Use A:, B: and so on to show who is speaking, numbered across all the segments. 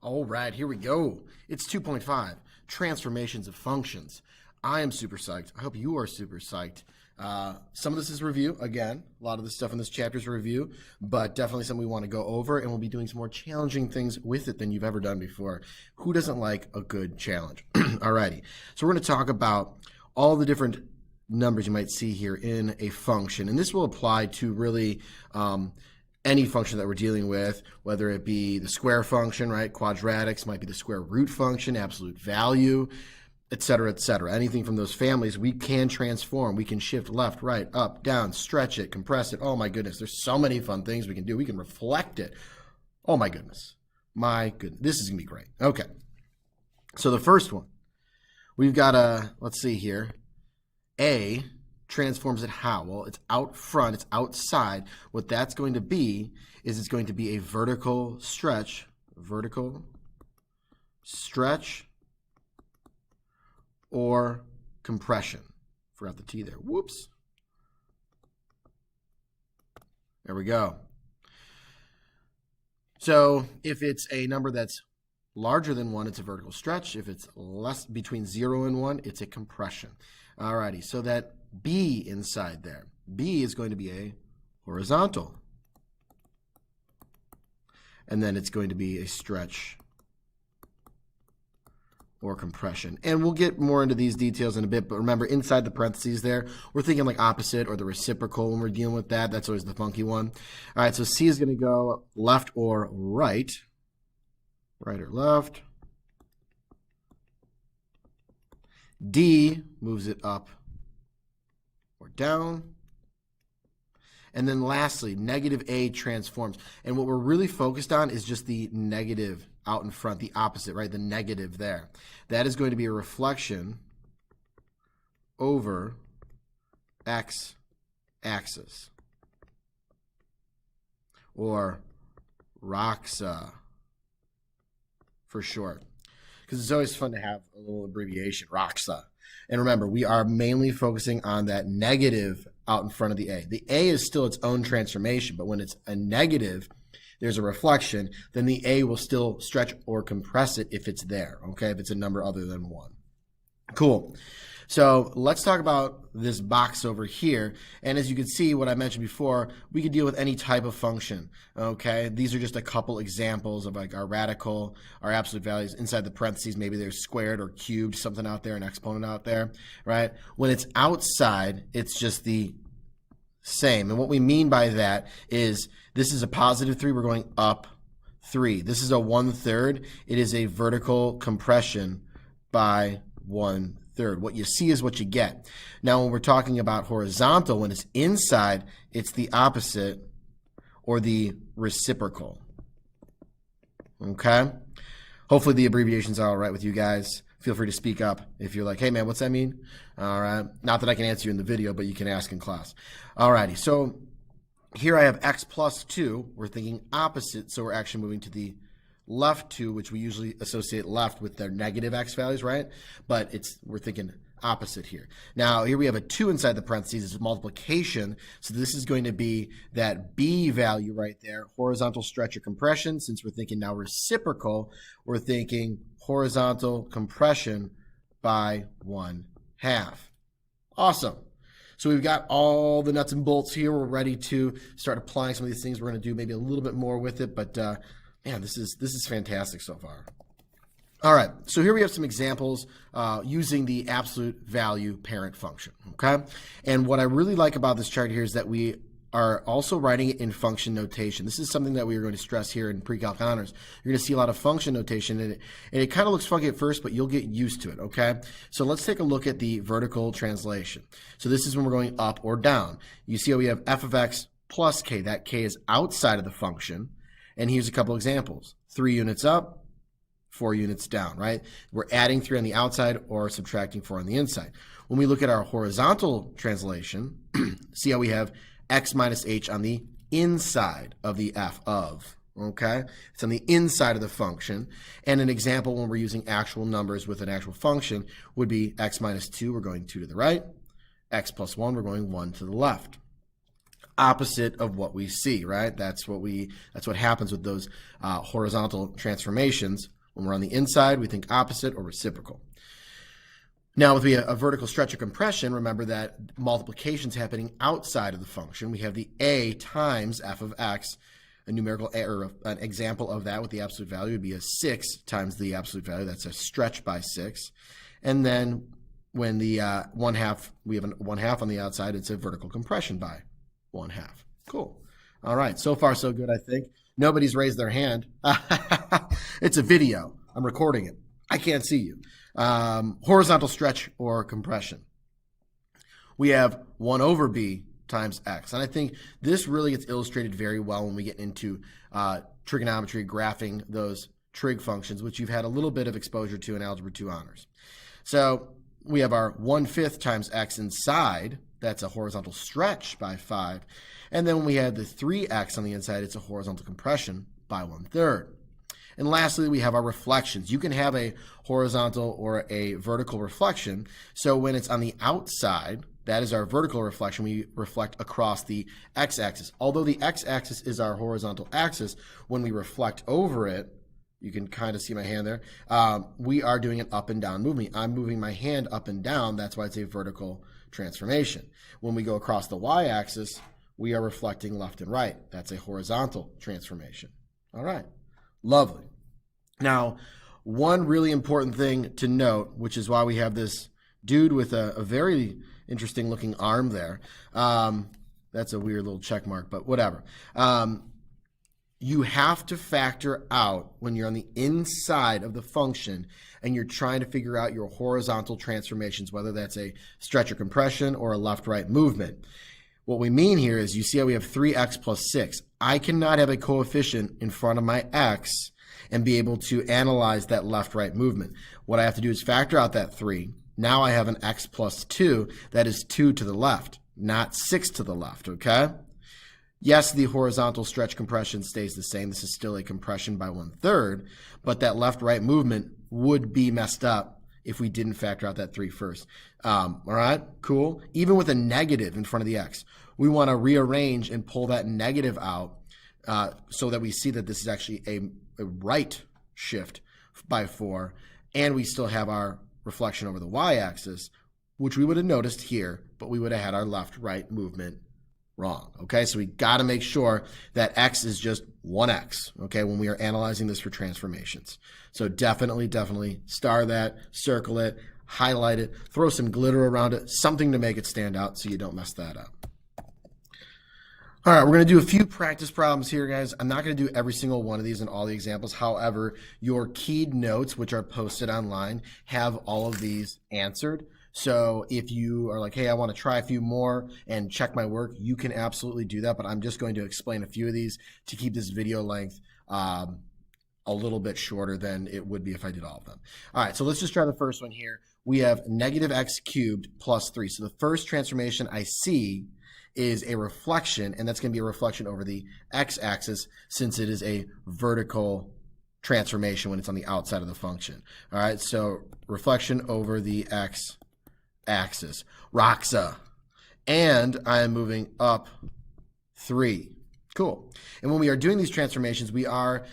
A: All right, here we go. It's 2.5, Transformations of Functions. I am super psyched. I hope you are super psyched. Some of this is review, again. A lot of the stuff in this chapter is review, but definitely something we want to go over, and we'll be doing some more challenging things with it than you've ever done before. Who doesn't like a good challenge? Alrighty, so we're going to talk about all the different numbers you might see here in a function, and this will apply to really any function that we're dealing with, whether it be the square function, right? Quadratics might be the square root function, absolute value, etc., etc. Anything from those families, we can transform. We can shift left, right, up, down, stretch it, compress it. Oh my goodness, there's so many fun things we can do. We can reflect it. Oh my goodness. My goodness. This is going to be great. Okay. So the first one, we've got let's see here. A transforms it how? Well, it's out front, it's outside. What that's going to be is it's going to be a vertical stretch, or compression. Forgot the T there. Whoops. There we go. So if it's a number that's larger than 1, it's a vertical stretch. If it's less between 0 and 1, it's a compression. Alrighty, so that B inside there, B is going to be a horizontal. And then it's going to be a stretch or compression. And we'll get more into these details in a bit, but remember, inside the parentheses there, we're thinking like opposite or the reciprocal when we're dealing with that. That's always the funky one. All right, so C is going to go left or right. Right or left. D moves it up or down. And then lastly, negative A transforms. And what we're really focused on is just the negative out in front, the opposite, right? The negative there. That is going to be a reflection over X axis, or ROXA for short. Because it's always fun to have a little abbreviation, ROXA. And remember, we are mainly focusing on that negative out in front of the A. The A is still its own transformation, but when it's a negative, there's a reflection, then the A will still stretch or compress it if it's there, okay, if it's a number other than 1. Cool. So let's talk about this box over here. And as you can see, what I mentioned before, we could deal with any type of function, okay? These are just a couple examples of like our radical, our absolute values. Inside the parentheses, maybe there's squared or cubed, something out there, an exponent out there, right? When it's outside, it's just the same. And what we mean by that is this is a positive 3, we're going up 3. This is a 1/3. It is a vertical compression by 1/3. What you see is what you get. Now, when we're talking about horizontal, when it's inside, it's the opposite or the reciprocal. Okay? Hopefully the abbreviations are all right with you guys. Feel free to speak up if you're like, hey man, what's that mean? All right. Not that I can answer you in the video, but you can ask in class. All righty. So here I have X plus 2. We're thinking opposite, so we're actually moving to the left 2, which we usually associate left with their negative X values, right? But we're thinking opposite here. Now, here we have a 2 inside the parentheses. It's multiplication. So this is going to be that B value right there, horizontal stretch or compression. Since we're thinking now reciprocal, we're thinking horizontal compression by 1/2. Awesome. So we've got all the nuts and bolts here. We're ready to start applying some of these things. We're going to do maybe a little bit more with it, but man, this is fantastic so far. All right, so here we have some examples using the absolute value parent function, okay? And what I really like about this chart here is that we are also writing it in function notation. This is something that we are going to stress here in pre-calc honors. You're going to see a lot of function notation in it, and it kind of looks funky at first, but you'll get used to it, okay? So let's take a look at the vertical translation. So this is when we're going up or down. You see how we have f of x plus k. That k is outside of the function. And here's a couple examples. 3 units up, 4 units down, right? We're adding 3 on the outside or subtracting 4 on the inside. When we look at our horizontal translation, see how we have x minus h on the inside of the f of, okay? It's on the inside of the function. And an example when we're using actual numbers with an actual function would be x minus 2, we're going 2 to the right. X plus 1, we're going 1 to the left. opposite of what we see, right? That's what happens with those horizontal transformations. When we're on the inside, we think opposite or reciprocal. Now, with a vertical stretch or compression, remember that multiplication is happening outside of the function. We have the a times f of x. A numerical or an example of that with the absolute value would be a 6 times the absolute value. That's a stretch by 6. And then when the 1/2, we have a 1/2 on the outside, it's a vertical compression by 1/2. Cool. All right. So far, so good, I think. Nobody's raised their hand. It's a video. I'm recording it. I can't see you. Horizontal stretch or compression. We have 1 over b times x. And I think this really gets illustrated very well when we get into trigonometry, graphing those trig functions, which you've had a little bit of exposure to in Algebra 2 Honors. So we have our 1/5 times x inside. That's a horizontal stretch by 5. And then when we have the 3x on the inside, it's a horizontal compression by 1/3. And lastly, we have our reflections. You can have a horizontal or a vertical reflection. So when it's on the outside, that is our vertical reflection. We reflect across the x-axis. Although the x-axis is our horizontal axis, when we reflect over it, you can kind of see my hand there, we are doing an up and down movement. I'm moving my hand up and down. That's why it's a vertical transformation. When we go across the y-axis, we are reflecting left and right. That's a horizontal transformation. All right. Lovely. Now, one really important thing to note, which is why we have this dude with a very interesting looking arm there. That's a weird little check mark, but whatever. You have to factor out when you're on the inside of the function and you're trying to figure out your horizontal transformations, whether that's a stretch or compression or a left-right movement. What we mean here is you see how we have 3x plus 6. I cannot have a coefficient in front of my x and be able to analyze that left-right movement. What I have to do is factor out that 3. Now I have an x plus 2. That is 2 to the left, not 6 to the left, okay? Yes, the horizontal stretch compression stays the same. This is still a compression by 1/3, but that left-right movement would be messed up if we didn't factor out that 3 first. All right, cool. Even with a negative in front of the x, we want to rearrange and pull that negative out so that we see that this is actually a right shift by 4, and we still have our reflection over the y-axis, which we would have noticed here, but we would have had our left-right movement wrong. Okay, so we got to make sure that x is just 1x, okay, when we are analyzing this for transformations. So definitely star that, circle it, highlight it, throw some glitter around it, something to make it stand out so you don't mess that up. All right, we're going to do a few practice problems here, guys. I'm not going to do every single one of these in all the examples. However, your keyed notes, which are posted online, have all of these answered. So if you are like, hey, I want to try a few more and check my work, you can absolutely do that. But I'm just going to explain a few of these to keep this video length a little bit shorter than it would be if I did all of them. All right, so let's just try the first one here. We have negative x cubed plus 3. So the first transformation I see is a reflection, and that's going to be a reflection over the x-axis since it is a vertical transformation when it's on the outside of the function. All right, so reflection over the x-axis. Roxa. And I am moving up 3. Cool. And when we are doing these transformations, we are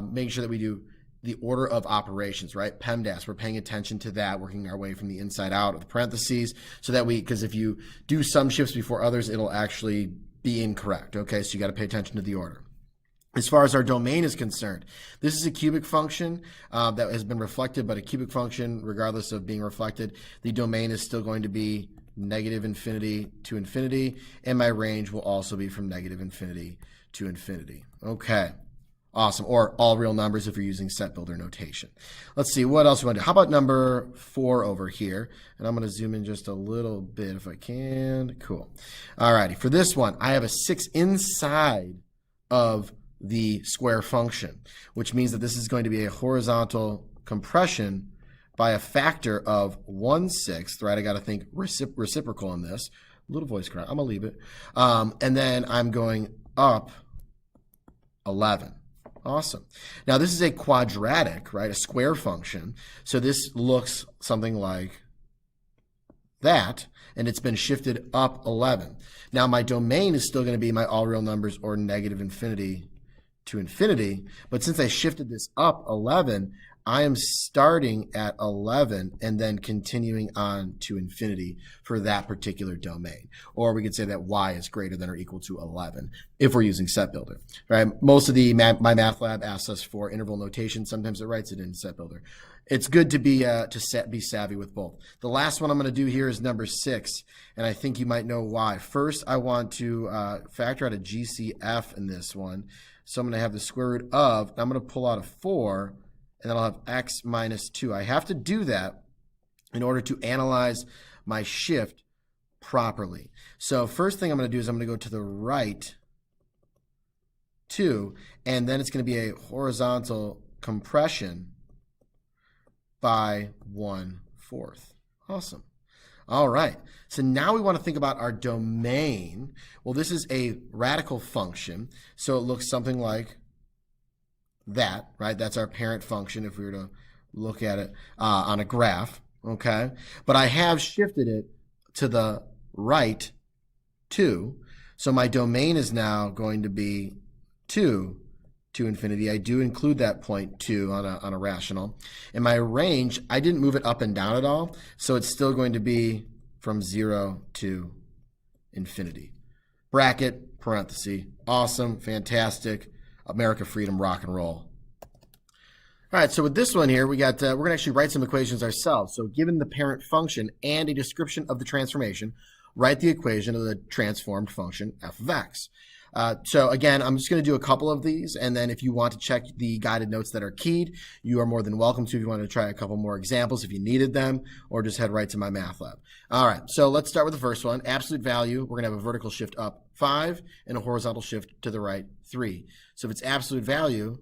A: making sure that we do the order of operations, right? PEMDAS, we're paying attention to that, working our way from the inside out of the parentheses so that because if you do some shifts before others, it'll actually be incorrect, okay? So you got to pay attention to the order. As far as our domain is concerned, this is a cubic function that has been reflected, but a cubic function, regardless of being reflected, the domain is still going to be negative infinity to infinity, and my range will also be from negative infinity to infinity. Okay. Awesome. Or all real numbers if you're using set builder notation. Let's see, what else we want to do? How about number 4 over here? And I'm going to zoom in just a little bit if I can. Cool. All righty. For this one, I have a 6 inside of the square function, which means that this is going to be a horizontal compression by a factor of 1/6, right? I got to think reciprocal in this. A little voice crack. I'm going to leave it. And then I'm going up 11. Awesome. Now, this is a quadratic, right? A square function. So this looks something like that, and it's been shifted up 11. Now my domain is still going to be my all real numbers or negative infinity to infinity, but since I shifted this up 11, I am starting at 11 and then continuing on to infinity for that particular domain. Or we could say that y is greater than or equal to 11 if we're using Set Builder. Right? Most of the my math lab asks us for interval notation. Sometimes it writes it in Set Builder. It's good to be savvy with both. The last one I'm going to do here is number 6, and I think you might know why. First, I want to factor out a GCF in this one. So I'm going to have the square root of, I'm going to pull out a 4, and then I'll have x minus 2. I have to do that in order to analyze my shift properly. So first thing I'm going to do is I'm going to go to the right 2, and then it's going to be a horizontal compression by 1/4. Awesome. All right. So now we want to think about our domain. Well, this is a radical function, so it looks something like that, right? That's our parent function if we were to look at it on a graph, okay? But I have shifted it to the right 2, so my domain is now going to be 2 to infinity. I do include that point 2 on a rational. And my range, I didn't move it up and down at all, so it's still going to be from 0 to infinity. Bracket, parenthesis, awesome, fantastic, America, freedom, rock and roll. All right, so with this one here, we got we're going to actually write some equations ourselves. So given the parent function and a description of the transformation, write the equation of the transformed function f of x. So again, I'm just going to do a couple of these, and then if you want to check the guided notes that are keyed, you are more than welcome to if you want to try a couple more examples if you needed them, or just head right to my math lab. All right, so let's start with the first one. Absolute value, we're going to have a vertical shift up 5 and a horizontal shift to the right 3. So if it's absolute value,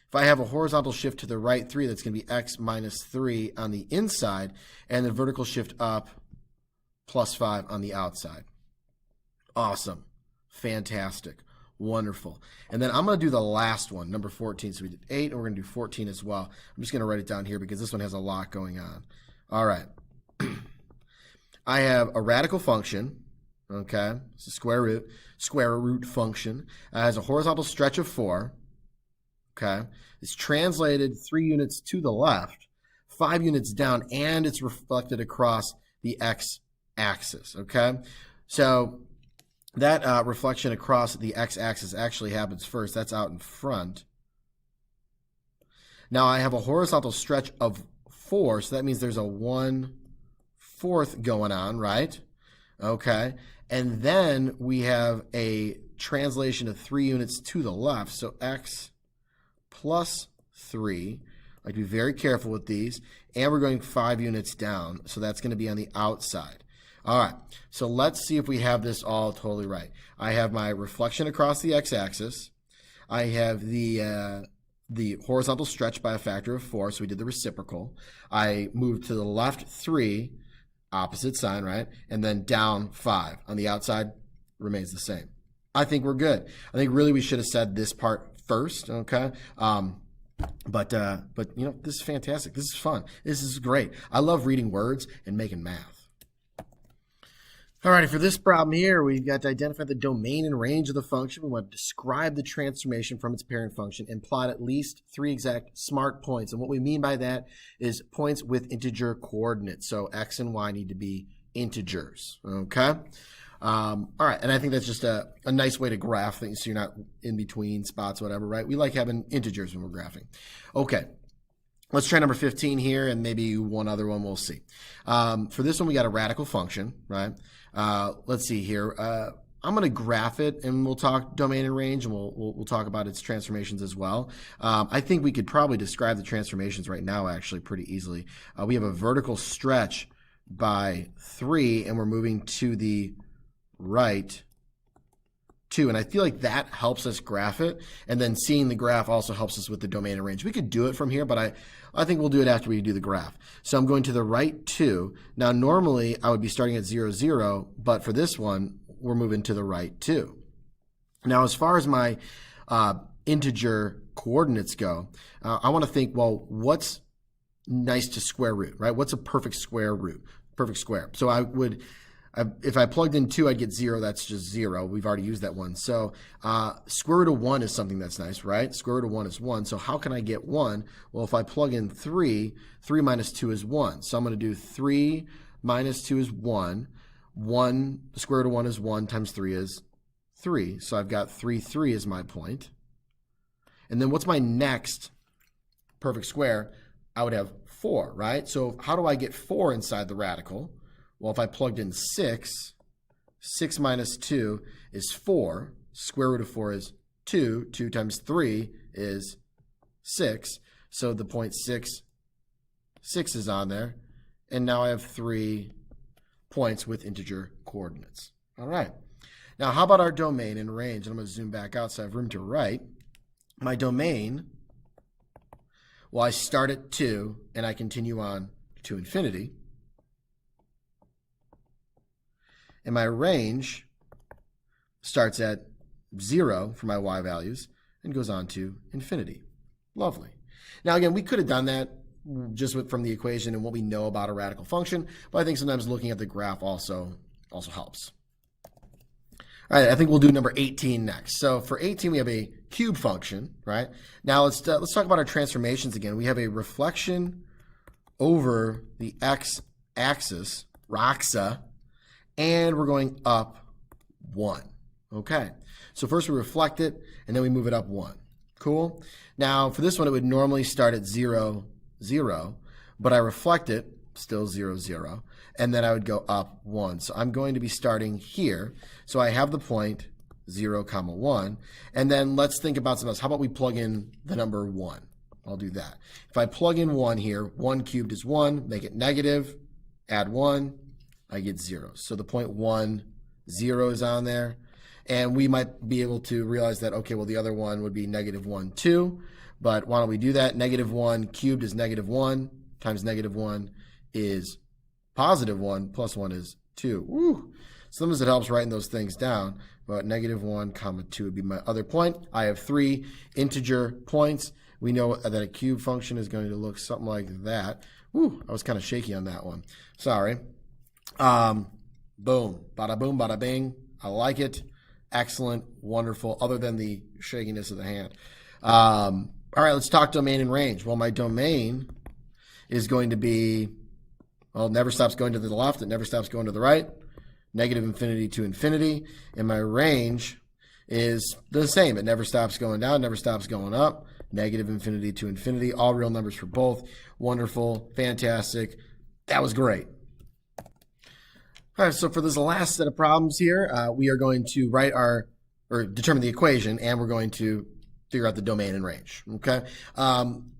A: if I have a horizontal shift to the right 3, that's going to be x minus 3 on the inside, and the vertical shift up plus 5 on the outside. Awesome. Fantastic. Wonderful. And then I'm going to do the last one, number 14. So we did 8, and we're going to do 14 as well. I'm just going to write it down here because this one has a lot going on. All right. I have a radical function, okay? It's a square root function. It has a horizontal stretch of 4, okay? It's translated 3 units to the left, 5 units down, and it's reflected across the x-axis, okay? So that reflection across the x-axis actually happens first. That's out in front. Now I have a horizontal stretch of 4, so that means there's a 1/4 going on, right? Okay. And then we have a translation of 3 units to the left, so x plus 3. I have to be very careful with these. And we're going 5 units down, so that's going to be on the outside. All right, so let's see if we have this all totally right. I have my reflection across the x-axis. I have the horizontal stretch by a factor of 4, so we did the reciprocal. I moved to the left 3, opposite sign, right? And then down 5. On the outside, remains the same. I think we're good. I think really we should have said this part first, okay? But you know, this is fantastic. This is fun. This is great. I love reading words and making math. All right, for this problem here, we've got to identify the domain and range of the function. We want to describe the transformation from its parent function and plot at least 3 exact smart points. And what we mean by that is points with integer coordinates. So x and y need to be integers, okay? All right, and I think that's just a nice way to graph things so you're not in between spots, whatever, right? We like having integers when we're graphing. Okay. Let's try number 15 here, and maybe one other one we'll see. For this one, we got a radical function, right? Let's see here. I'm going to graph it, and we'll talk domain and range, and we'll talk about its transformations as well. I think we could probably describe the transformations right now actually pretty easily. We have a vertical stretch by 3, and we're moving to the right 2, and I feel like that helps us graph it, and then seeing the graph also helps us with the domain and range. We could do it from here, but I think we'll do it after we do the graph. So I'm going to the right 2. Now normally I would be starting at 0, 0, but for this one we're moving to the right 2. Now as far as my integer coordinates go, I want to think, well, what's nice to square root, right? What's a perfect square root? Perfect square. So if I plugged in 2, I'd get 0. That's just 0. We've already used that one. So square root of 1 is something that's nice, right? Square root of 1 is 1. So how can I get 1? Well, if I plug in 3, 3 minus 2 is 1. So I'm going to do 3 minus 2 is 1. The square root of 1 is 1 times 3 is 3. So I've got 3 is my point. And then what's my next perfect square? I would have 4, right? So how do I get 4 inside the radical? Well, if I plugged in 6, 6 minus 2 is 4. Square root of 4 is 2. 2 times 3 is 6. So the point 6 is on there. And now I have 3 points with integer coordinates. All right. Now, how about our domain and range? And I'm going to zoom back out so I have room to write. My domain, well, I start at 2 and I continue on to infinity. And my range starts at 0 for my y values and goes on to infinity. Lovely. Now, again, we could have done that just from the equation and what we know about a radical function, but I think sometimes looking at the graph also helps. All right, I think we'll do number 18 next. So for 18, we have a cube function, right? Now let's talk about our transformations again. We have a reflection over the x-axis, Roxa, and we're going up 1. Okay, so first we reflect it, and then we move it up 1. Cool? Now, for this one, it would normally start at 0, 0, but I reflect it, still 0, 0, and then I would go up 1. So I'm going to be starting here. So I have the point 0, 1, and then let's think about something else. How about we plug in the number 1? I'll do that. If I plug in 1 here, 1 cubed is 1, make it negative, add 1, I get 0. So the point 1, 0 is on there. And we might be able to realize that, okay, well, the other one would be negative 1, 2. But why don't we do that? Negative 1 cubed is negative 1 times negative 1 is positive 1 plus 1 is 2. Woo! Sometimes it helps writing those things down. But negative 1, 2 would be my other point. I have 3 integer points. We know that a cube function is going to look something like that. Woo! I was kind of shaky on that one. Sorry. Boom. Bada boom, bada bing. I like it. Excellent. Wonderful. Other than the shakiness of the hand. All right, let's talk domain and range. Well, my domain is going to be, well, it never stops going to the left. It never stops going to the right. Negative infinity to infinity. And my range is the same. It never stops going down, never stops going up. Negative infinity to infinity. All real numbers for both. Wonderful. Fantastic. That was great. All right, so for this last set of problems here, we are going to determine the equation, and we're going to figure out the domain and range, okay?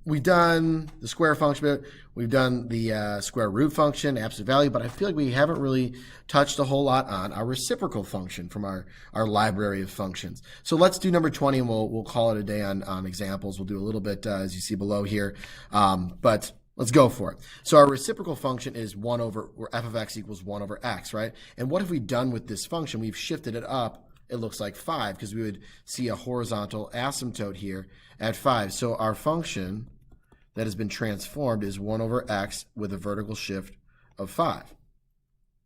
A: We've done the square function bit, we've done the square root function, absolute value, but I feel like we haven't really touched a whole lot on our reciprocal function from our library of functions. So let's do number 20, and we'll call it a day on examples. We'll do a little bit, as you see below here, but let's go for it. So our reciprocal function is 1 over, where f of x equals 1 over x, right? And what have we done with this function? We've shifted it up, it looks like 5, because we would see a horizontal asymptote here at 5. So our function that has been transformed is 1 over x with a vertical shift of 5.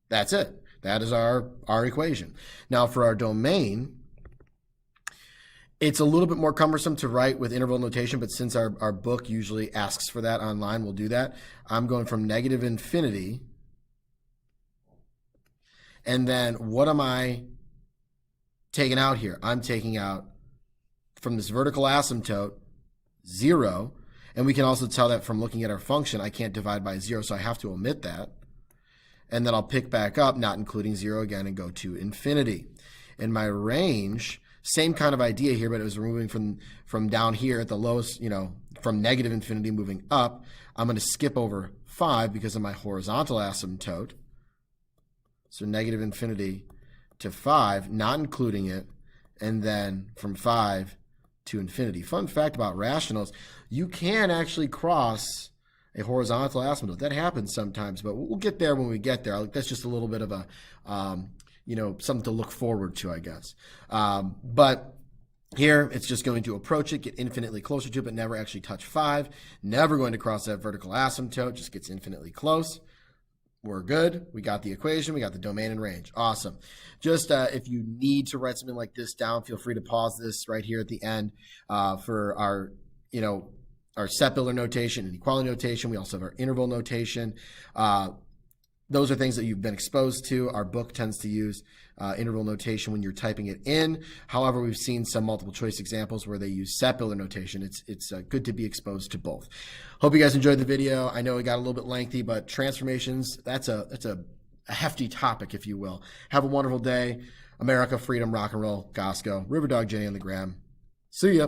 A: That's it. That is our equation. Now for our domain, it's a little bit more cumbersome to write with interval notation, but since our book usually asks for that online, we'll do that. I'm going from negative infinity, and then what am I taking out here? I'm taking out, from this vertical asymptote, 0, and we can also tell that from looking at our function, I can't divide by 0, so I have to omit that. And then I'll pick back up, not including 0 again, and go to infinity. And my range, same kind of idea here, but it was moving from down here at the lowest, from negative infinity moving up. I'm going to skip over 5 because of my horizontal asymptote. So negative infinity to 5, not including it, and then from 5 to infinity. Fun fact about rationals, you can actually cross a horizontal asymptote. That happens sometimes, but we'll get there when we get there. That's just a little bit of a, something to look forward to, I guess. But Here, it's just going to approach it, get infinitely closer to it, but never actually touch 5. Never going to cross that vertical asymptote, just gets infinitely close. We're good. We got the equation. We got the domain and range. Awesome. Just if you need to write something like this down, feel free to pause this right here at the end for our, our set builder notation and equality notation. We also have our interval notation. Those are things that you've been exposed to. Our book tends to use interval notation when you're typing it in. However, we've seen some multiple choice examples where they use set builder notation. It's good to be exposed to both. Hope you guys enjoyed the video. I know it got a little bit lengthy, but transformations, that's a hefty topic, if you will. Have a wonderful day. America, freedom, rock and roll, Gosco, Riverdog Jenny on the gram. See ya.